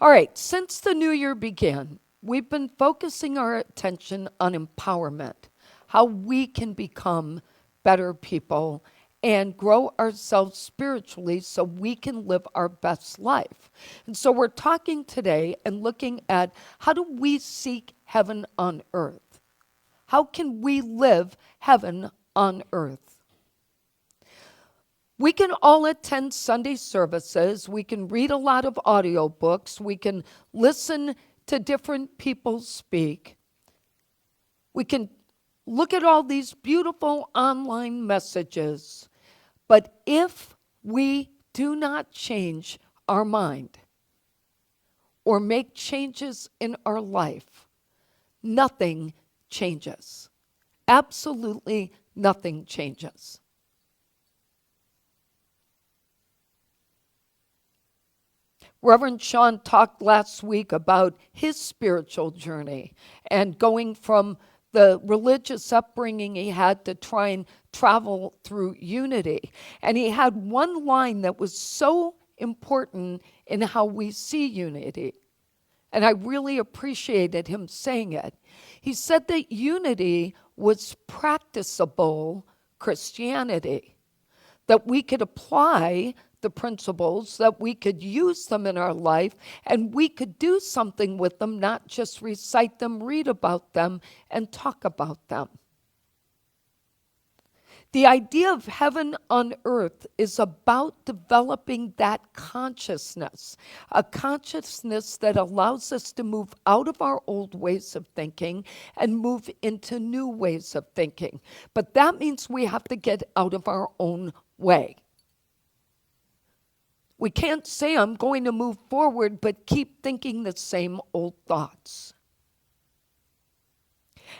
All right, since the new year began, we've been focusing our attention on empowerment, how we can become better people and grow ourselves spiritually so we can live our best life. And so we're talking today and looking at how do we seek heaven on earth? How can we live heaven on earth? We can all attend Sunday services. We can read a lot of audiobooks. We can listen to different people speak. We can look at all these beautiful online messages. But if we do not change our mind or make changes in our life, nothing changes. Absolutely nothing changes. Reverend Shawn talked last week about his spiritual journey and going from the religious upbringing he had to try and travel through unity. And he had one line that was so important in how we see unity. And I really appreciated him saying it. He said that unity was practicable Christianity, that we could apply the principles, that we could use them in our life, and we could do something with them, not just recite them, read about them, and talk about them. The idea of heaven on earth is about developing that consciousness, a consciousness that allows us to move out of our old ways of thinking and move into new ways of thinking. But that means we have to get out of our own way. We can't say I'm going to move forward, but keep thinking the same old thoughts.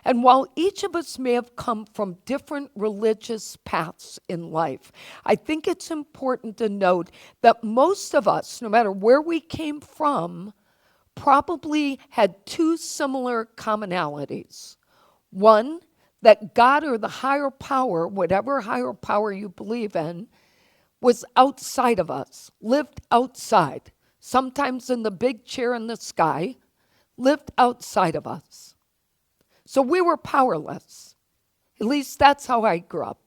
And while each of us may have come from different religious paths in life, I think it's important to note that most of us, no matter where we came from, probably had two similar commonalities. One, that God or the higher power, whatever higher power you believe in, was outside of us, lived outside, sometimes in the big chair in the sky, lived outside of us. So we were powerless. At least that's how I grew up.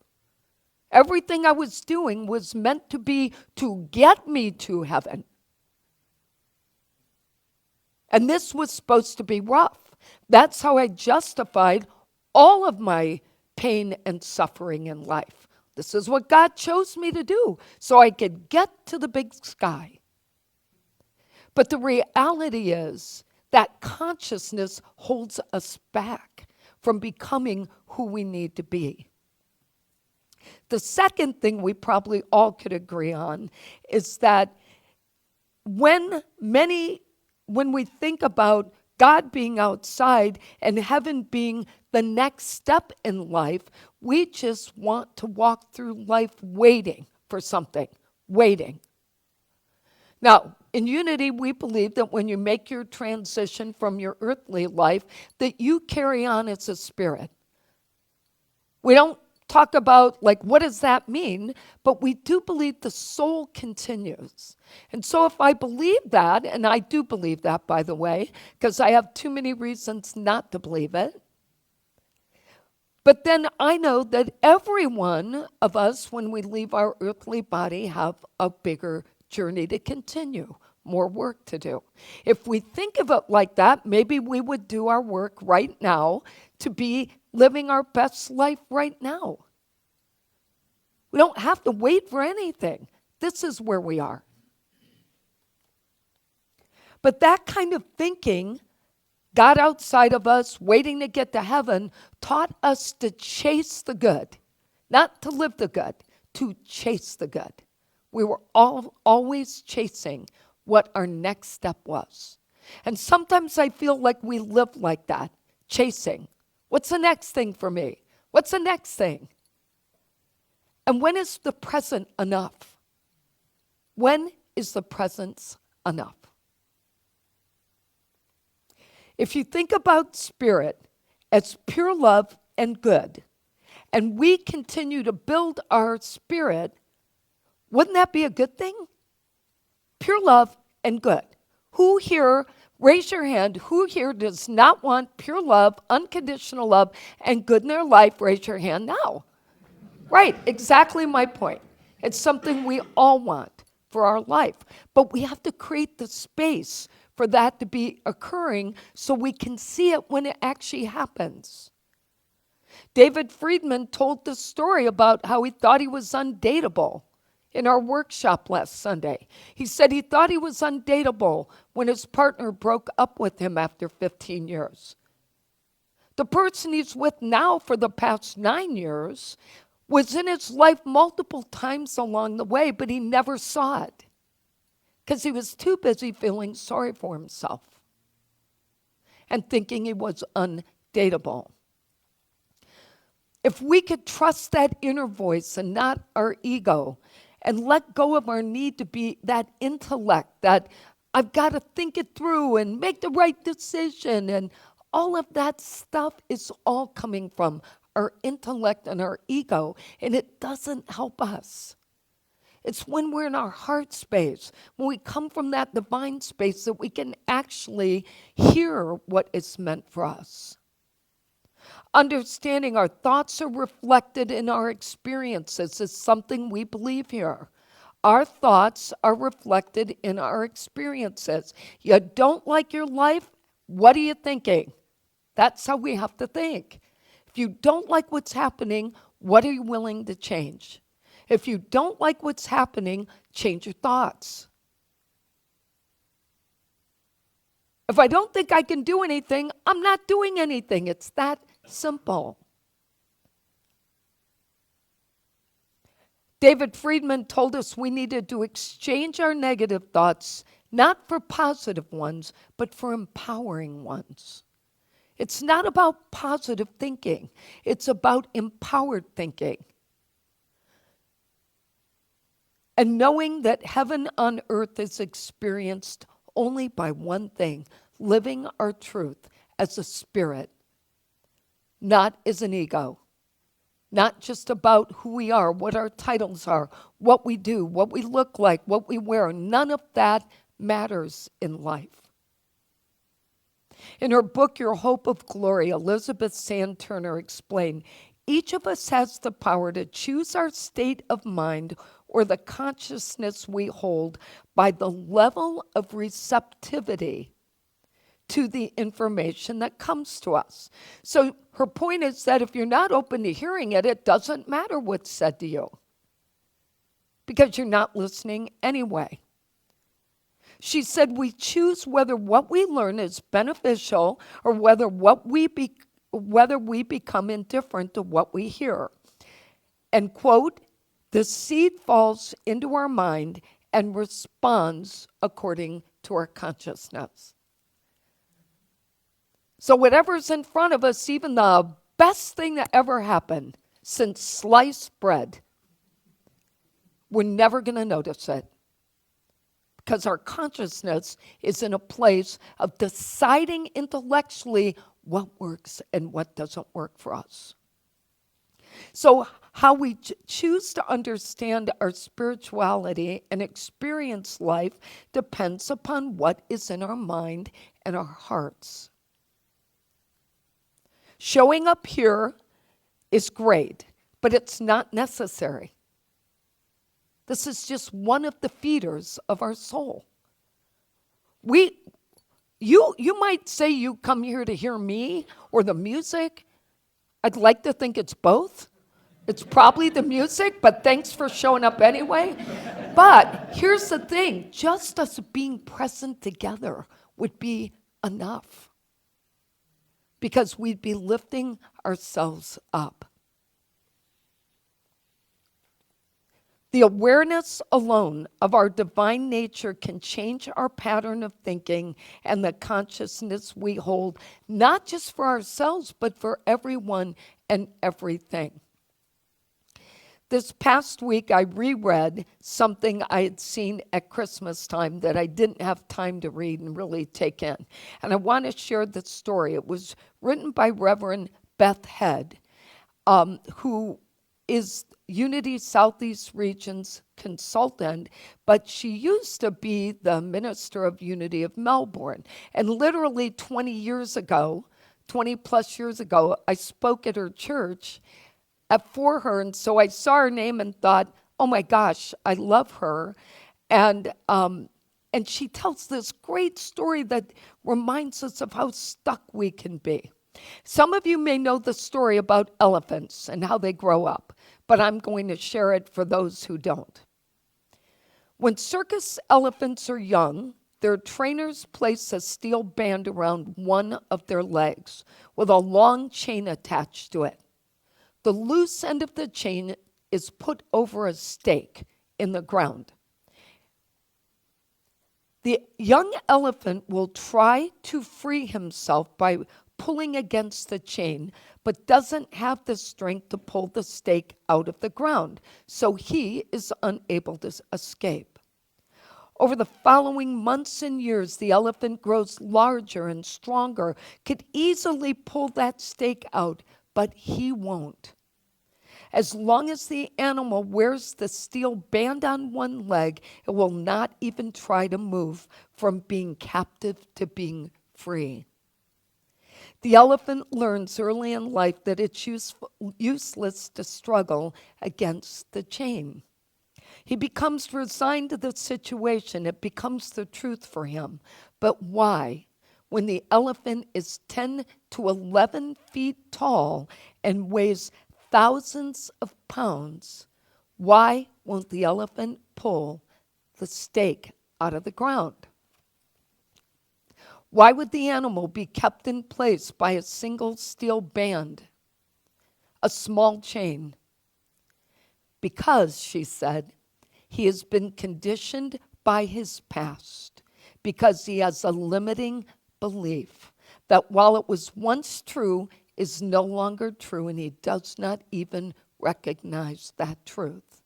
Everything I was doing was meant to be to get me to heaven. And this was supposed to be rough. That's how I justified all of my pain and suffering in life. This is what God chose me to do so I could get to the big sky. But the reality is that consciousness holds us back from becoming who we need to be. The second thing we probably all could agree on is that when we think about God being outside and heaven being the next step in life, we just want to walk through life waiting for something, waiting. Now, in Unity, we believe that when you make your transition from your earthly life, that you carry on as a spirit. We don't talk about, what does that mean? But we do believe the soul continues. And so if I believe that, and I do believe that, by the way, because I have too many reasons not to believe it, but then I know that every one of us, when we leave our earthly body, have a bigger journey to continue, more work to do. If we think of it like that, maybe we would do our work right now to be living our best life right now. We don't have to wait for anything. This is where we are. But that kind of thinking, God outside of us, waiting to get to heaven, taught us to chase the good, not to live the good, to chase the good. We were always chasing what our next step was. And sometimes I feel like we live like that, chasing. What's the next thing for me? What's the next thing? And when is the present enough? When is the presence enough? If you think about spirit as pure love and good, and we continue to build our spirit, wouldn't that be a good thing? Pure love and good. Who here, raise your hand, who here does not want pure love, unconditional love, and good in their life? Raise your hand now. Right, exactly my point. It's something we all want for our life. But we have to create the space for that to be occurring so we can see it when it actually happens. David Friedman told the story about how he thought he was undateable in our workshop last Sunday. He said he thought he was undateable when his partner broke up with him after 15 years. The person he's with now for the past 9 years was in his life multiple times along the way, but he never saw it because he was too busy feeling sorry for himself and thinking he was undateable. If we could trust that inner voice and not our ego and let go of our need to be that intellect, that I've got to think it through and make the right decision, and all of that stuff is all coming from our intellect and our ego, and it doesn't help us. It's when we're in our heart space, when we come from that divine space, that we can actually hear what is meant for us. Understanding our thoughts are reflected in our experiences is something we believe here. Our thoughts are reflected in our experiences. You don't like your life? What are you thinking? That's how we have to think. If you don't like what's happening, what are you willing to change? If you don't like what's happening, change your thoughts. If I don't think I can do anything, I'm not doing anything. It's that simple. David Friedman told us we needed to exchange our negative thoughts, not for positive ones, but for empowering ones. It's not about positive thinking. It's about empowered thinking. And knowing that heaven on earth is experienced only by one thing, living our truth as a spirit, not as an ego. Not just about who we are, what our titles are, what we do, what we look like, what we wear. None of that matters in life. In her book, Your Hope of Glory, Elizabeth Sand Turner explained, each of us has the power to choose our state of mind or the consciousness we hold by the level of receptivity to the information that comes to us. So her point is that if you're not open to hearing it, it doesn't matter what's said to you because you're not listening anyway. She said we choose whether what we learn is beneficial or whether we become indifferent to what we hear. And quote, the seed falls into our mind and responds according to our consciousness. So whatever's in front of us, even the best thing that ever happened since sliced bread, we're never going to notice it because our consciousness is in a place of deciding intellectually what works and what doesn't work for us. So how we choose to understand our spirituality and experience life depends upon what is in our mind and our hearts. Showing up here is great, but it's not necessary. This is just one of the feeders of our soul. You might say you come here to hear me or the music. I'd like to think it's both. It's probably the music, but thanks for showing up anyway. But here's the thing, just us being present together would be enough, because we'd be lifting ourselves up. The awareness alone of our divine nature can change our pattern of thinking and the consciousness we hold, not just for ourselves, but for everyone and everything. This past week, I reread something I had seen at Christmas time that I didn't have time to read and really take in. And I want to share the story. It was written by Reverend Beth Head, who is Unity Southeast Region's consultant, but she used to be the minister of Unity of Melbourne. And literally 20 plus years ago, I spoke at her church for her. And so I saw her name and thought, oh my gosh, I love her. And she tells this great story that reminds us of how stuck we can be. Some of you may know the story about elephants and how they grow up, but I'm going to share it for those who don't. When circus elephants are young, their trainers place a steel band around one of their legs with a long chain attached to it. The loose end of the chain is put over a stake in the ground. The young elephant will try to free himself by pulling against the chain, but doesn't have the strength to pull the stake out of the ground, so he is unable to escape. Over the following months and years, the elephant grows larger and stronger, could easily pull that stake out, but he won't. As long as the animal wears the steel band on one leg, it will not even try to move from being captive to being free. The elephant learns early in life that it's useless to struggle against the chain. He becomes resigned to the situation. It becomes the truth for him. But why? When the elephant is 10 to 11 feet tall and weighs thousands of pounds, why won't the elephant pull the stake out of the ground? Why would the animal be kept in place by a single steel band, a small chain? Because, she said, he has been conditioned by his past, because he has a limiting belief that while it was once true, is no longer true, and he does not even recognize that truth.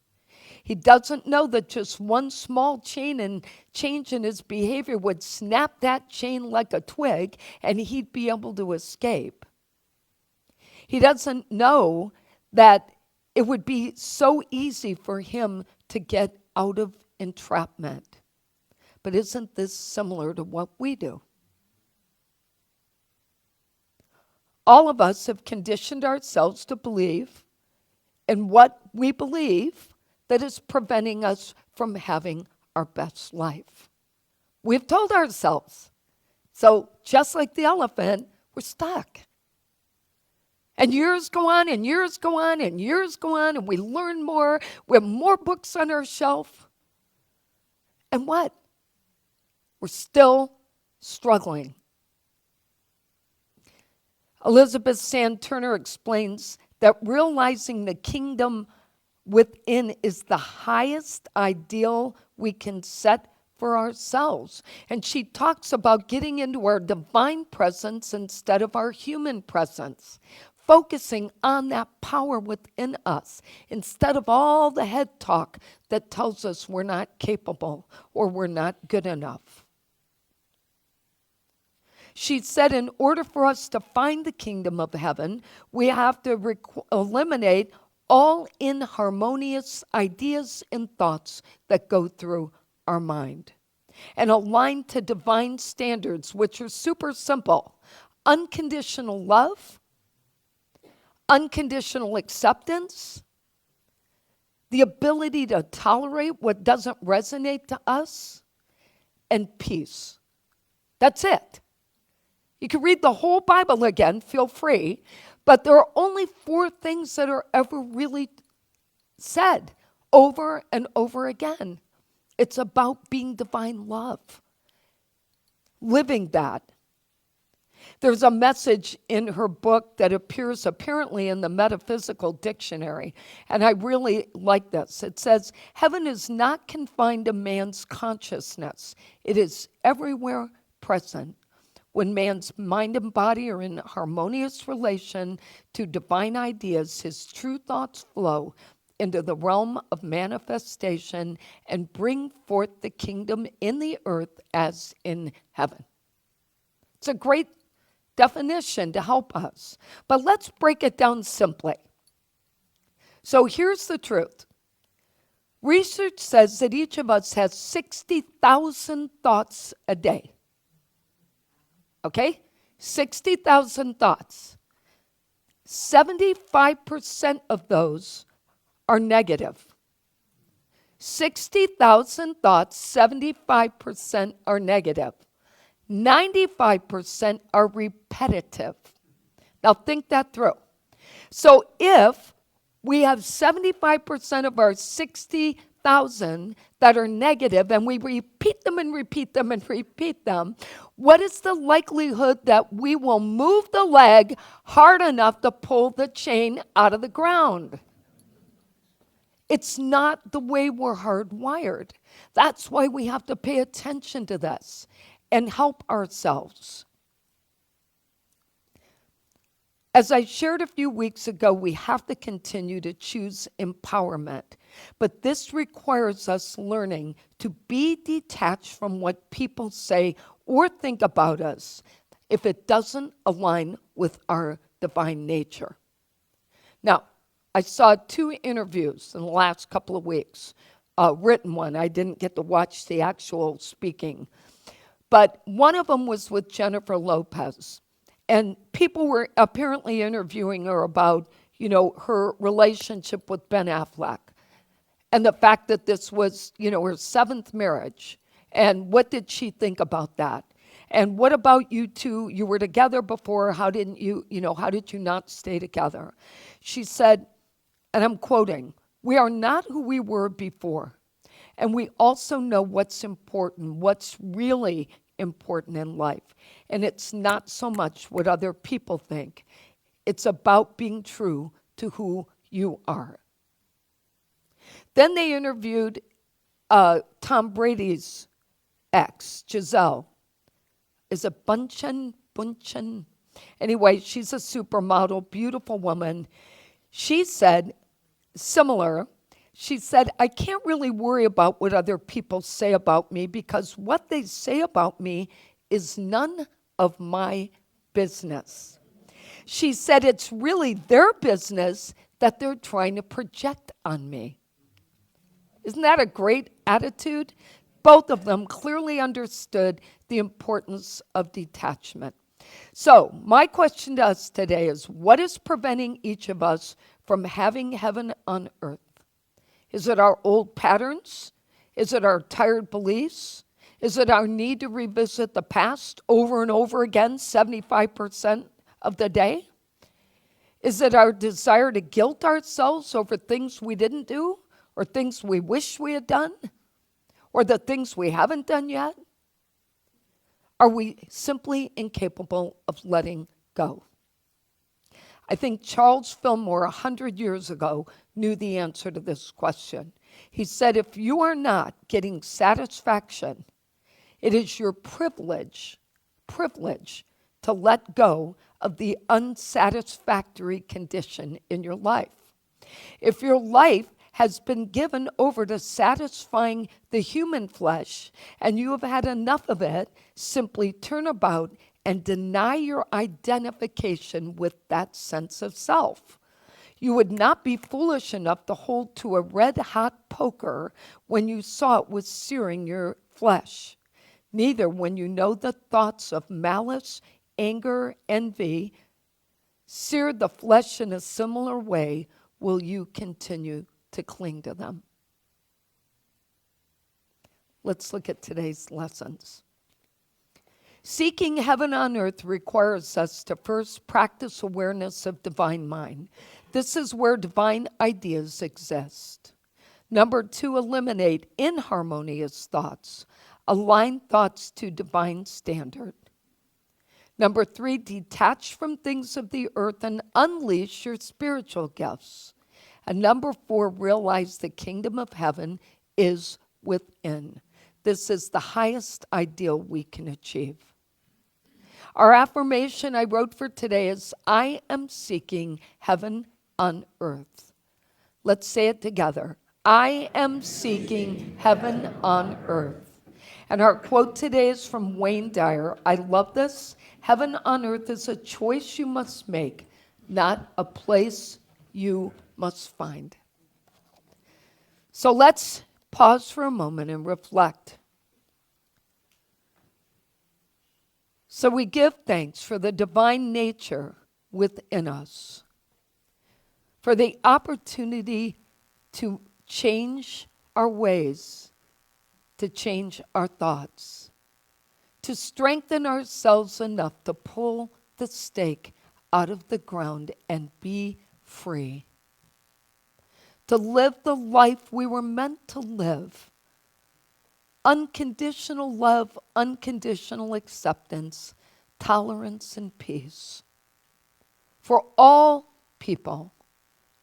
He doesn't know that just one small change in his behavior would snap that chain like a twig, and he'd be able to escape. He doesn't know that it would be so easy for him to get out of entrapment. But isn't this similar to what we do? All of us have conditioned ourselves to believe in what we believe that is preventing us from having our best life. We've told ourselves. So just like the elephant, we're stuck. And years go on, and years go on, and years go on, and we learn more. We have more books on our shelf. And what? We're still struggling. Elizabeth Sand Turner explains that realizing the kingdom within is the highest ideal we can set for ourselves. And she talks about getting into our divine presence instead of our human presence, focusing on that power within us instead of all the head talk that tells us we're not capable or we're not good enough. She said in order for us to find the kingdom of heaven, we have to eliminate all inharmonious ideas and thoughts that go through our mind and align to divine standards, which are super simple: unconditional love, unconditional acceptance, the ability to tolerate what doesn't resonate to us, and peace. That's it. You can read the whole Bible again, feel free, but there are only 4 things that are ever really said over and over again. It's about being divine love, living that. There's a message in her book that appears apparently in the Metaphysical Dictionary, and I really like this. It says, heaven is not confined to man's consciousness. It is everywhere present. When man's mind and body are in harmonious relation to divine ideas, his true thoughts flow into the realm of manifestation and bring forth the kingdom in the earth as in heaven. It's a great definition to help us. But let's break it down simply. So here's the truth. Research says that each of us has 60,000 thoughts a day. Okay? 60,000 thoughts. 75% of those are negative. 60,000 thoughts, 75% are negative. 95% are repetitive. Now think that through. So if we have 75% of our 60,000 that are negative and we repeat them and repeat them and repeat them, what is the likelihood that we will move the leg hard enough to pull the chain out of the ground? It's not the way we're hardwired. That's why we have to pay attention to this and help ourselves. As I shared a few weeks ago, we have to continue to choose empowerment. But this requires us learning to be detached from what people say or think about us if it doesn't align with our divine nature. Now, I saw 2 interviews in the last couple of weeks, written one. I didn't get to watch the actual speaking. But one of them was with Jennifer Lopez. And people were apparently interviewing her about, her relationship with Ben Affleck. And the fact that this was, her 7th marriage. And what did she think about that? And what about you two? You were together before. How did you not stay together? She said, and I'm quoting, "We are not who we were before. And we also know what's important, what's really important in life. And it's not so much what other people think. It's about being true to who you are." Then they interviewed Tom Brady's ex, Giselle. Is it Bunchen? Anyway, she's a supermodel, beautiful woman. She said, similar, she said, "I can't really worry about what other people say about me because what they say about me is none of my business." She said, "It's really their business that they're trying to project on me." Isn't that a great attitude? Both of them clearly understood the importance of detachment. So, my question to us today is, what is preventing each of us from having heaven on earth? Is it our old patterns? Is it our tired beliefs? Is it our need to revisit the past over and over again 75% of the day? Is it our desire to guilt ourselves over things we didn't do or things we wish we had done or the things we haven't done yet? Are we simply incapable of letting go? I think Charles Fillmore 100 years ago knew the answer to this question. He said, "If you are not getting satisfaction, it is your privilege to let go of the unsatisfactory condition in your life. If your life has been given over to satisfying the human flesh and you have had enough of it, simply turn about and deny your identification with that sense of self. You would not be foolish enough to hold to a red-hot poker when you saw it was searing your flesh. Neither when you know the thoughts of malice, anger, envy sear the flesh in a similar way will you continue to cling to them." Let's look at today's lessons. Seeking heaven on earth requires us to first practice awareness of divine mind. This is where divine ideas exist. Number 2, eliminate inharmonious thoughts. Align thoughts to divine standard. Number 3, detach from things of the earth and unleash your spiritual gifts. And number 4, realize the kingdom of heaven is within. This is the highest ideal we can achieve. Our affirmation I wrote for today is, "I am seeking heaven on earth." Let's say it together. I am seeking heaven on earth. And our quote today is from Wayne Dyer. I love this. "Heaven on earth is a choice you must make, not a place you must find. So let's pause for a moment and reflect. So we give thanks for the divine nature within us, for the opportunity to change our ways, to change our thoughts, to strengthen ourselves enough to pull the stake out of the ground and be free, to live the life we were meant to live. Unconditional love, unconditional acceptance, tolerance, and peace for all people,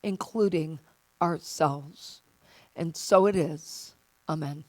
including ourselves. And so it is. Amen.